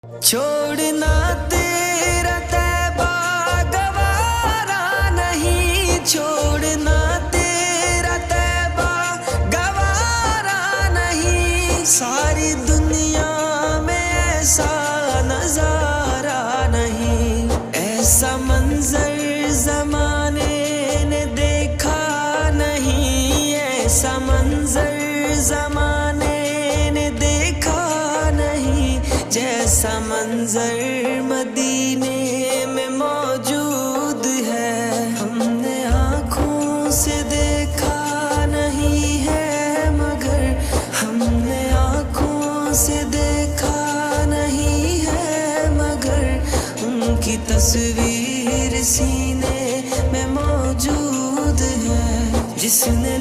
چھوڑنا تیرا تیبہ گوارا نہیں، چھوڑنا تیرا تیبہ گوارا نہیں، ساری دنیا میں ایسا نظارہ نہیں، ایسا منظر زمانے نے دیکھا نہیں، ایسا منظر زمانے نے دیکھا نہیں، جیسا منظر مدینے میں موجود ہے، ہم نے آنکھوں سے دیکھا نہیں ہے، مگر ہم نے آنکھوں سے دیکھا نہیں ہے، مگر ان کی تصویر سینے میں موجود ہے، جس نے